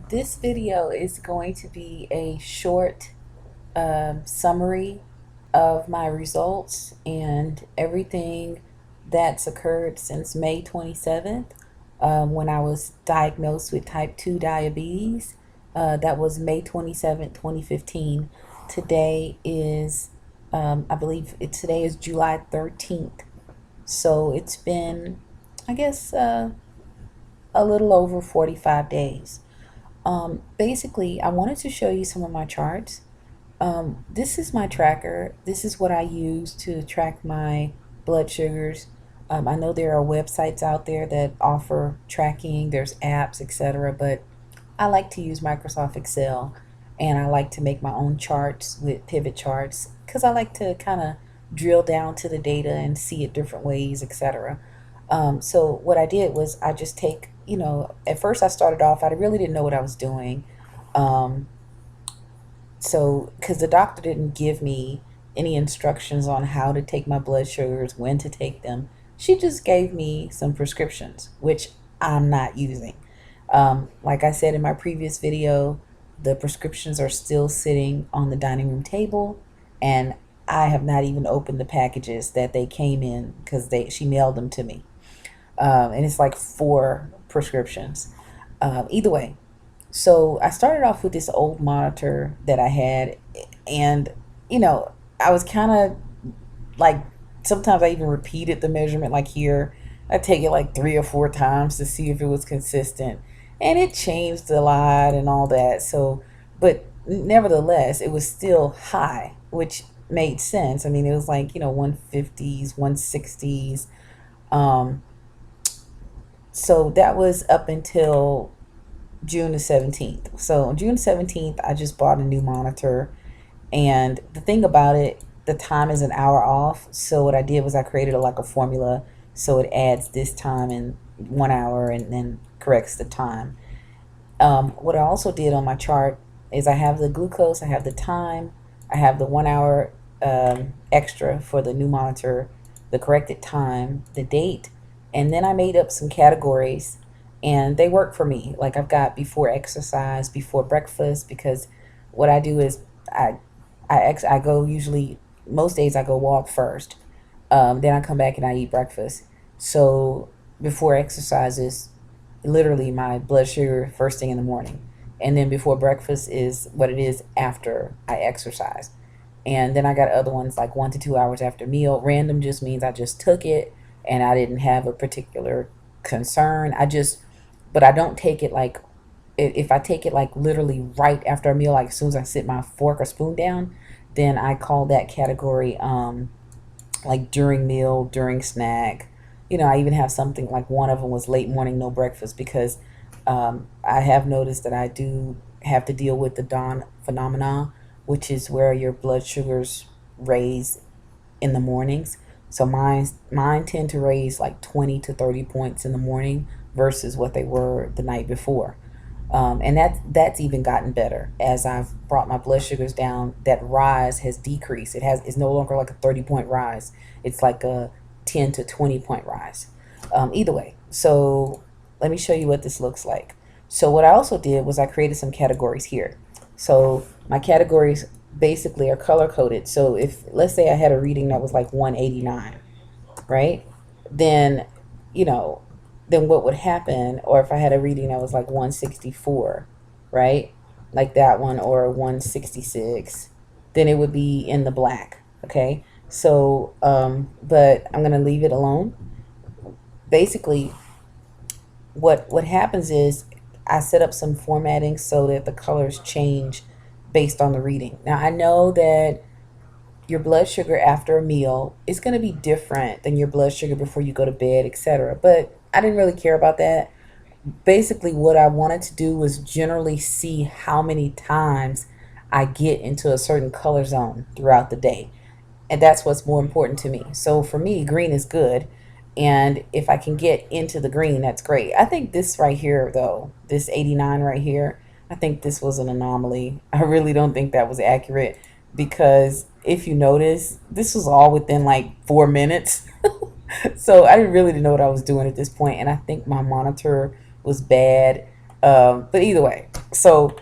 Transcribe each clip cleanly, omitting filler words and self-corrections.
This video is going to be a short summary of my results and everything that's occurred since May 27th, when I was diagnosed with type 2 diabetes. That was May 27th, 2015. Today is, today is July 13th. So it's been, I guess, a little over 45 days. Basically, I wanted to show you some of my charts. This is my tracker. This is what I use to track my blood sugars. I know there are websites out there that offer tracking, there's apps, etc., but I like to use Microsoft Excel, and I like to make my own charts with pivot charts because I like to kind of drill down to the data and see it different ways, etc. So what I did was I just take, at first I started off, I really didn't know what I was doing. Um, so, because the doctor didn't give me any instructions on how to take my blood sugars, when to take them, she just gave me some prescriptions, which I'm not using. Like I said in my previous video, the prescriptions are still sitting on the dining room table, and I have not even opened the packages that they came in because she mailed them to me. And it's like four prescriptions. Either way, so I started off with this old monitor that I had, and I was kind of like, sometimes I even repeated the measurement. Like here, I take it like 3 or 4 times to see if it was consistent, and it changed a lot and all that. So, but nevertheless, it was still high, which made sense. I mean, it was like 150s, 160s. Um, so that was up until June the 17th. So on June 17th, I just bought a new monitor. And the thing about it, the time is an hour off. So what I did was I created like a formula. So it adds this time in 1 hour and then corrects the time. What I also did on my chart is I have the glucose, I have the time, I have the 1 hour extra for the new monitor, the corrected time, the date, and then I made up some categories, and they work for me. Like I've got before exercise, before breakfast, because what I do is I go, usually most days I go walk first, then I come back and I eat breakfast. So before exercise is literally my blood sugar first thing in the morning, and then before breakfast is what it is after I exercise. And then I got other ones like 1 to 2 hours after meal. Random just means I just took it and I didn't have a particular concern. But I don't take it like, if I take it like literally right after a meal, like as soon as I sit my fork or spoon down, then I call that category like during meal, during snack. I even have something like, one of them was late morning, no breakfast, because I have noticed that I do have to deal with the dawn phenomena, which is where your blood sugars raise in the mornings. So mine tend to raise like 20 to 30 points in the morning versus what they were the night before. And that's even gotten better as I've brought my blood sugars down. That rise has decreased. It's no longer like a 30-point rise. It's like a 10 to 20-point rise. Either way, so let me show you what this looks like. So what I also did was I created some categories here. So my categories basically are color coded. So if, let's say I had a reading that was like 189, right? Then, you know, then what would happen, or if I had a reading that was like 164, right? Like that one, or 166, then it would be in the black, okay? So, but I'm going to leave it alone. Basically, what happens is I set up some formatting so that the colors change based on the reading. Now, I know that your blood sugar after a meal is going to be different than your blood sugar before you go to bed, etc. But I didn't really care about that. Basically, what I wanted to do was generally see how many times I get into a certain color zone throughout the day. And that's what's more important to me. So for me, green is good. And if I can get into the green, that's great. I think this right here, though, this 89 right here, I think this was an anomaly. I really don't think that was accurate, because if you notice, this was all within like 4 minutes. So I didn't really know what I was doing at this point, and I think my monitor was bad. But either way, so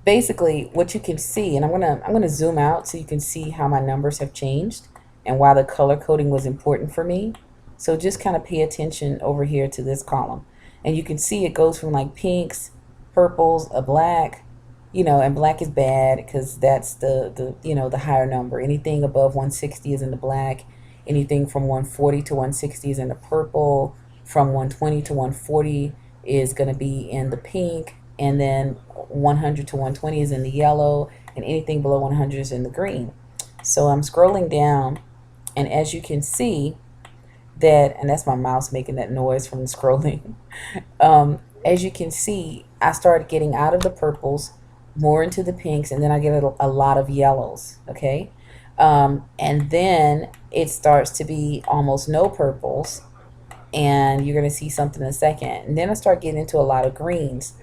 basically what you can see, and I'm gonna zoom out so you can see how my numbers have changed and why the color coding was important for me. So just kind of pay attention over here to this column, and you can see it goes from like pinks, purples, a black, and black is bad because that's the higher number. Anything above 160 is in the black. Anything from 140 to 160 is in the purple. From 120 to 140 is going to be in the pink, and then 100 to 120 is in the yellow, and anything below 100 is in the green. So I'm scrolling down, and as you can see that, and that's my mouse making that noise from the scrolling. As you can see, I started getting out of the purples, more into the pinks, and then I get a lot of yellows, okay? And then it starts to be almost no purples, and you're going to see something in a second. And then I start getting into a lot of greens,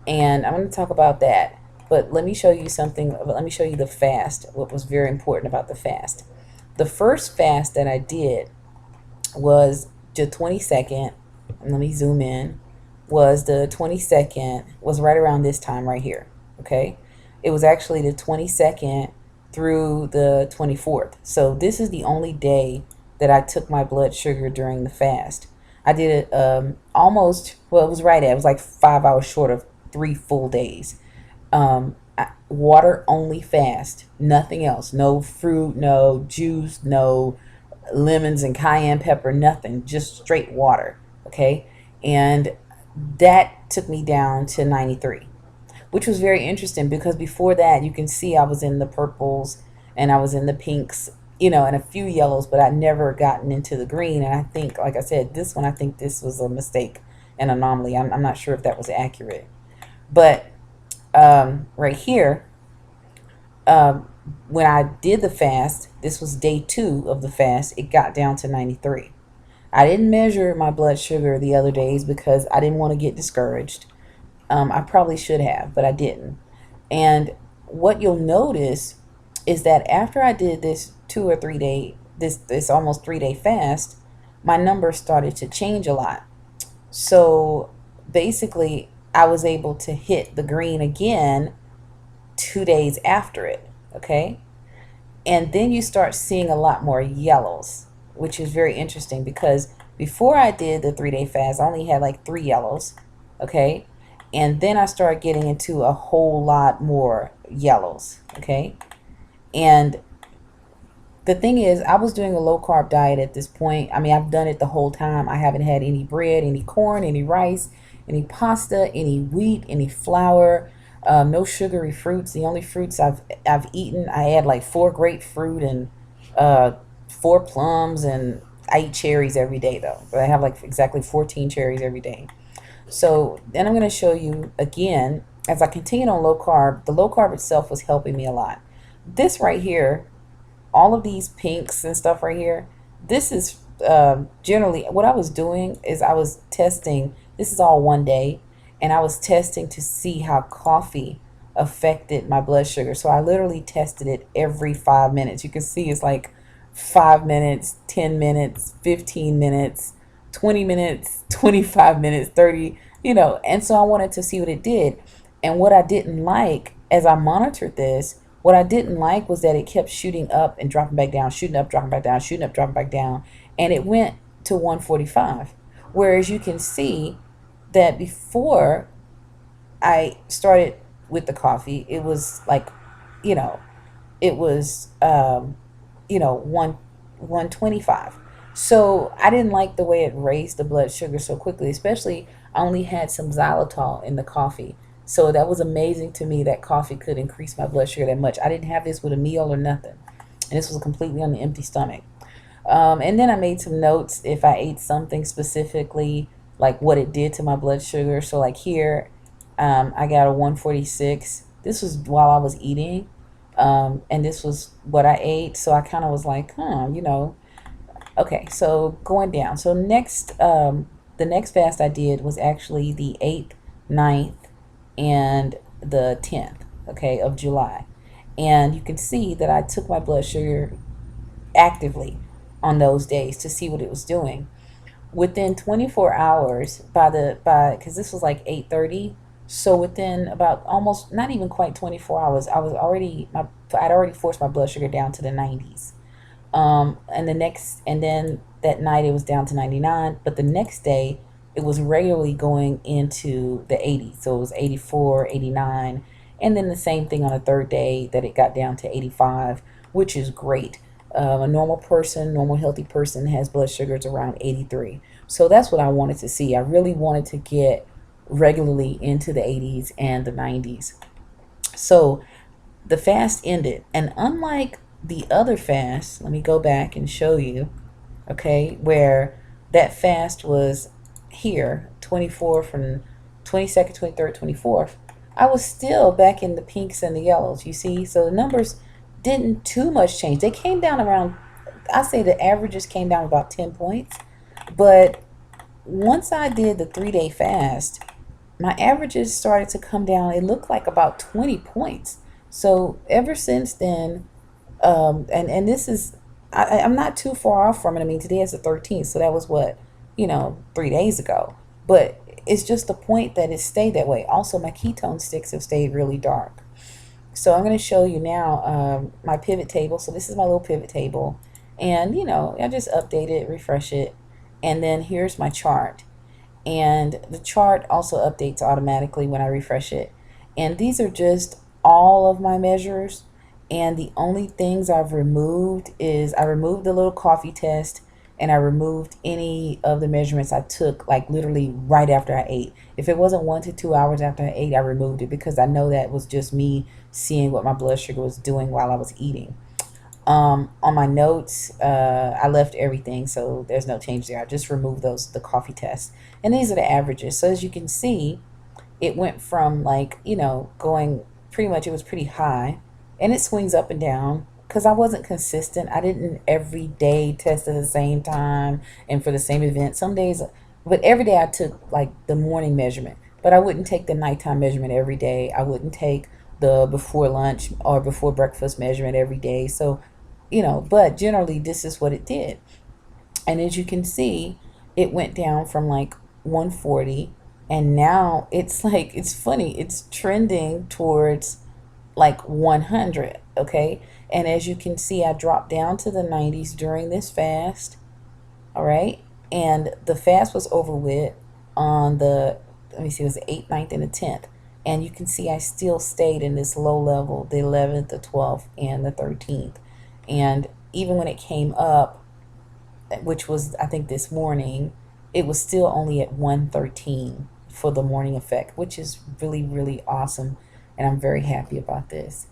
and I'm going to talk about that. But let me show you something. Let me show you the fast, what was very important about the fast. The first fast that I did was the 22nd. Let me zoom in. Was the 22nd, was right around this time right here, okay? It was actually the 22nd through the 24th. So this is the only day that I took my blood sugar during the fast. I did it almost, well, it was right at, it was like 5 hours short of 3 full days. Water only fast, nothing else. No fruit, no juice, no lemons and cayenne pepper, nothing, just straight water, okay? And that took me down to 93, which was very interesting because before that, you can see I was in the purples and I was in the pinks, and a few yellows, but I'd never gotten into the green. And I think, like I said, this one, I think this was a mistake, an anomaly. I'm not sure if that was accurate. But right here, when I did the fast, this was day 2 of the fast, it got down to 93. I didn't measure my blood sugar the other days because I didn't want to get discouraged. I probably should have, but I didn't. And what you'll notice is that after I did this 2 or 3 day, this almost 3 day fast, my numbers started to change a lot. So basically, I was able to hit the green again 2 days after it, okay? And then you start seeing a lot more yellows, which is very interesting because before I did the 3 day fast, I only had like 3 yellows, okay? And then I started getting into a whole lot more yellows, okay? And the thing is, I was doing a low carb diet at this point. I mean, I've done it the whole time. I haven't had any bread, any corn, any rice, any pasta, any wheat, any flour, no sugary fruits. The only fruits I've eaten, I had like 4 grapefruit and 4 plums, and I eat cherries every day though. But I have like exactly 14 cherries every day. So then I'm going to show you again, as I continued on low carb, the low carb itself was helping me a lot. This right here, all of these pinks and stuff right here, this is generally what I was doing is I was testing. This is all one day, and I was testing to see how coffee affected my blood sugar. So I literally tested it every 5 minutes. You can see it's like 5 minutes, 10 minutes, 15 minutes, 20 minutes, 25 minutes, 30, and so I wanted to see what it did. And what I didn't like as I monitored this, what I didn't like was that it kept shooting up and dropping back down, shooting up, dropping back down, shooting up, dropping back down, and it went to 145. Whereas you can see that before I started with the coffee, it was like, it was, 125. So I didn't like the way it raised the blood sugar so quickly, especially I only had some xylitol in the coffee. So that was amazing to me that coffee could increase my blood sugar that much. I didn't have this with a meal or nothing. And this was completely on the empty stomach. And then I made some notes if I ate something specifically, like what it did to my blood sugar. So like here, I got a 146. This was while I was eating. And this was what I ate. So I kind of was like, Okay, so going down. So next, the next fast I did was actually the 8th, 9th, and the 10th, okay, of July. And you can see that I took my blood sugar actively on those days to see what it was doing. Within 24 hours, because this was like 8:30, So within about almost not even quite 24 hours, I'd already forced my blood sugar down to the 90s. And then that night it was down to 99, but the next day it was regularly going into the 80s. So it was 84, 89, and then the same thing on the third day that it got down to 85, which is great. A normal person, normal healthy person has blood sugars around 83. So that's what I wanted to see. I really wanted to get regularly into the 80s and the 90s. So the fast ended, and unlike the other fast, let me go back and show you, okay, where that fast was here, 24 from 22nd, 23rd, 24th, I was still back in the pinks and the yellows, you see? So the numbers didn't too much change. They came down around, I say the averages came down about 10 points, but once I did the 3 day fast, my averages started to come down. It looked like about 20 points. So ever since then, and this is, I'm not too far off from it. I mean, today is the 13th, so that was what, 3 days ago. But it's just the point that it stayed that way. Also, my ketone sticks have stayed really dark. So I'm going to show you now my pivot table. So this is my little pivot table. And, I just update it, refresh it. And then here's my chart. And the chart also updates automatically when I refresh it. And these are just all of my measures. And the only things I've removed is I removed the little coffee test, and I removed any of the measurements I took like literally right after I ate. If it wasn't 1 to 2 hours after I ate, I removed it because I know that was just me seeing what my blood sugar was doing while I was eating. On my notes, I left everything, so there's no change there. I just removed the coffee tests. And these are the averages. So as you can see, it went from like, going pretty much, it was pretty high, and it swings up and down because I wasn't consistent. I didn't every day test at the same time and for the same event. Some days, but every day I took like the morning measurement, but I wouldn't take the nighttime measurement every day. I wouldn't take the before lunch or before breakfast measurement every day. So, but generally this is what it did. And as you can see, it went down from like 140, and now it's like, it's funny, it's trending towards like 100, okay? And as you can see, I dropped down to the 90s during this fast, all right? And the fast was over with on the, let me see, it was the 8th, 9th, and the 10th. And you can see I still stayed in this low level, the 11th, the 12th, and the 13th. And even when it came up, which was I think this morning, it was still only at 113 for the morning effect, which is really, really awesome. And I'm very happy about this.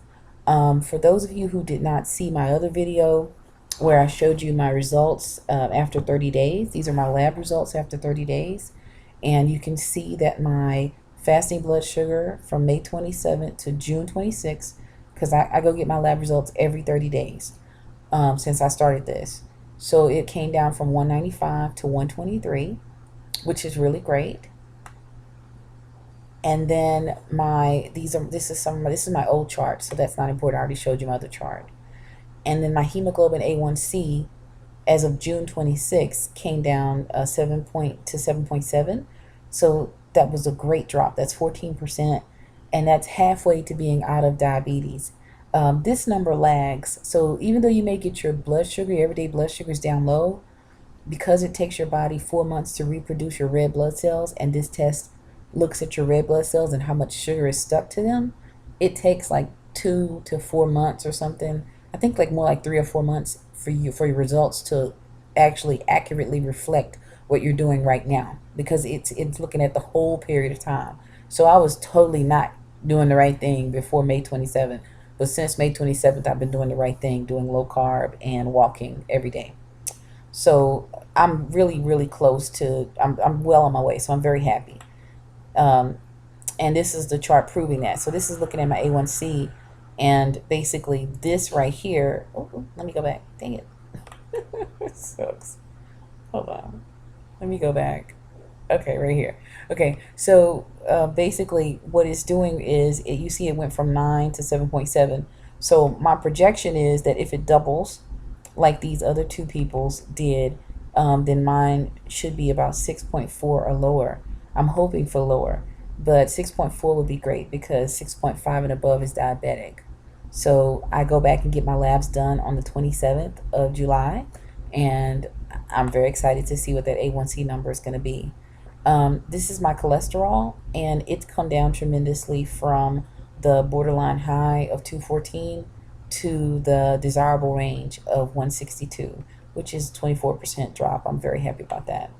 For those of you who did not see my other video where I showed you my results after 30 days, these are my lab results after 30 days. And you can see that my fasting blood sugar from May 27th to June 26th, because I go get my lab results every 30 days since I started this. So it came down from 195 to 123, which is really great. And then this is my old chart, so that's not important. I already showed you my other chart. And then my hemoglobin A1C as of June 26 came down 7 point to 7.7. So that was a great drop. That's 14%, and that's halfway to being out of diabetes. This number lags. So even though you may get your blood sugar, your everyday blood sugars down low, because it takes your body 4 months to reproduce your red blood cells, and this test looks at your red blood cells and how much sugar is stuck to them, it takes like 2 to 4 months or something. I think like more like 3 or 4 months for your results to actually accurately reflect what you're doing right now, because it's looking at the whole period of time. So I was totally not doing the right thing before May 27th, but since May 27th I've been doing the right thing, doing low carb and walking every day. So I'm really, really close to, I'm well on my way, so I'm very happy. And this is the chart proving that. So this is looking at my A1C, and basically this right here, oh, let me go back, dang it. It sucks. Hold on, let me go back. Okay, right here. Okay, so basically what it's doing is, you see it went from 9 to 7.7. So my projection is that if it doubles like these other two people's did, then mine should be about 6.4 or lower. I'm hoping for lower, but 6.4 would be great because 6.5 and above is diabetic. So I go back and get my labs done on the 27th of July, and I'm very excited to see what that A1C number is going to be. This is my cholesterol, and it's come down tremendously from the borderline high of 214 to the desirable range of 162, which is a 24% drop. I'm very happy about that.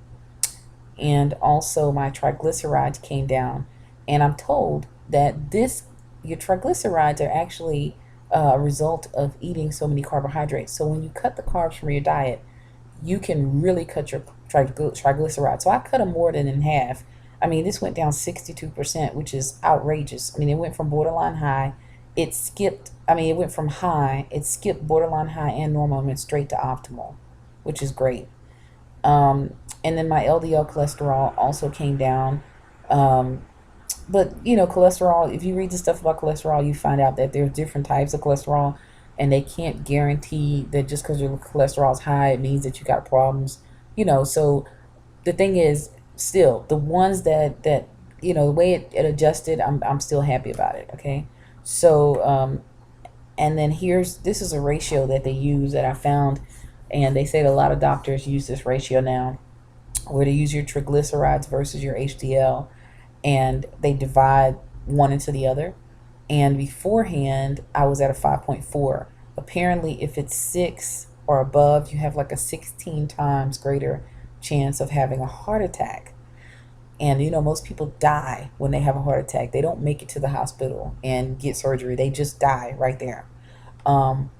And also my triglycerides came down, and I'm told that this your triglycerides are actually a result of eating so many carbohydrates. So when you cut the carbs from your diet, you can really cut your triglycerides. So I cut them more than in half. I mean, this went down 62%, which is outrageous. I mean, it went from borderline high, it went from high, it skipped borderline high and normal, and went straight to optimal, which is great. And then my LDL cholesterol also came down. Um, but cholesterol, if you read the stuff about cholesterol, you find out that there's different types of cholesterol, and they can't guarantee that just because your cholesterol is high, it means that you got problems. So the thing is, still, the ones that the way it adjusted, I'm still happy about it. Okay. So, and then this is a ratio that they use that I found, and they say that a lot of doctors use this ratio now, where they use your triglycerides versus your HDL, and they divide one into the other. And beforehand, I was at a 5.4. Apparently, if it's 6 or above, you have like a 16 times greater chance of having a heart attack. And most people die when they have a heart attack. They don't make it to the hospital and get surgery. They just die right there. Um,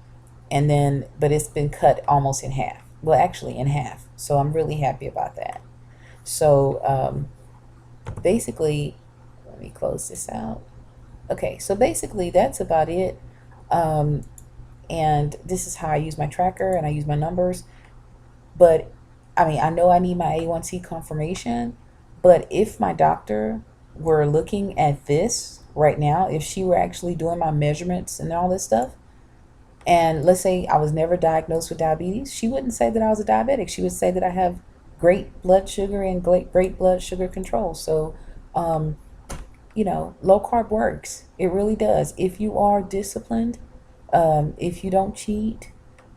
but it's been cut almost in half. Well, actually, in half. So I'm really happy about that. So basically, let me close this out. Okay, so basically, that's about it. Um, and this is how I use my tracker and I use my numbers. But I mean, I know I need my A1C confirmation, but if my doctor were looking at this right now, if she were actually doing my measurements and all this stuff, and let's say I was never diagnosed with diabetes, she wouldn't say that I was a diabetic. She would say that I have great blood sugar and great blood sugar control. So, low carb works. It really does. If you are disciplined, if you don't cheat,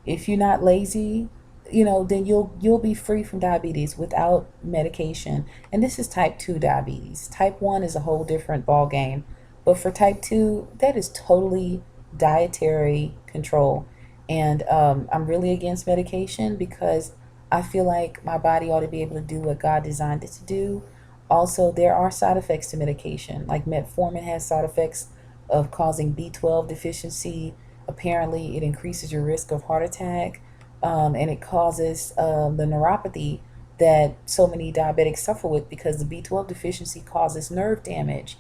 if you're not lazy, then you'll be free from diabetes without medication. And this is type 2 diabetes. Type 1 is a whole different ball game. But for type 2, that is totally dietary control. And I'm really against medication because I feel like my body ought to be able to do what God designed it to do. Also, there are side effects to medication. Like metformin has side effects of causing B12 deficiency. Apparently, it increases your risk of heart attack, and it causes the neuropathy that so many diabetics suffer with because the B12 deficiency causes nerve damage.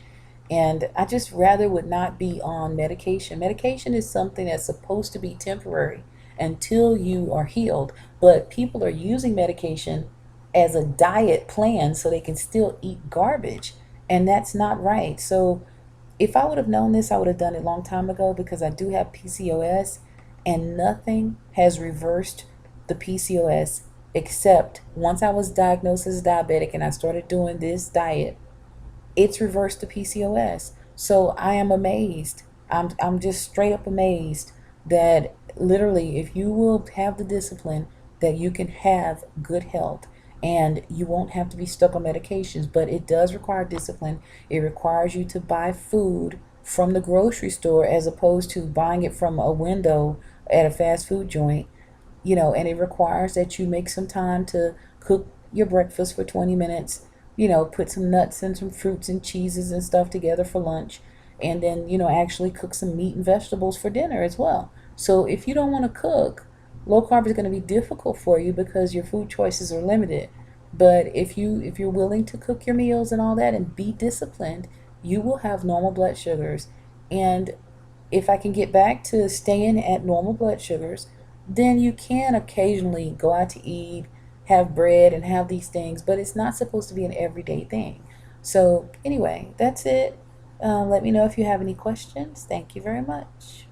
And I just rather would not be on medication. Medication is something that's supposed to be temporary until you are healed. But people are using medication as a diet plan so they can still eat garbage. And that's not right. So if I would have known this, I would have done it a long time ago because I do have PCOS, and nothing has reversed the PCOS except once I was diagnosed as diabetic and I started doing this diet, it's reversed the PCOS. So I am amazed. I'm just straight up amazed that literally if you will have the discipline that you can have good health and you won't have to be stuck on medications, but it does require discipline. It requires you to buy food from the grocery store as opposed to buying it from a window at a fast food joint, and it requires that you make some time to cook your breakfast for 20 minutes, put some nuts and some fruits and cheeses and stuff together for lunch, and then, actually cook some meat and vegetables for dinner as well. So if you don't want to cook, low carb is going to be difficult for you because your food choices are limited. But if you're willing to cook your meals and all that and be disciplined, you will have normal blood sugars. And if I can get back to staying at normal blood sugars, then you can occasionally go out to eat, have bread, and have these things, but it's not supposed to be an everyday thing. So, anyway, that's it. Let me know if you have any questions. Thank you very much.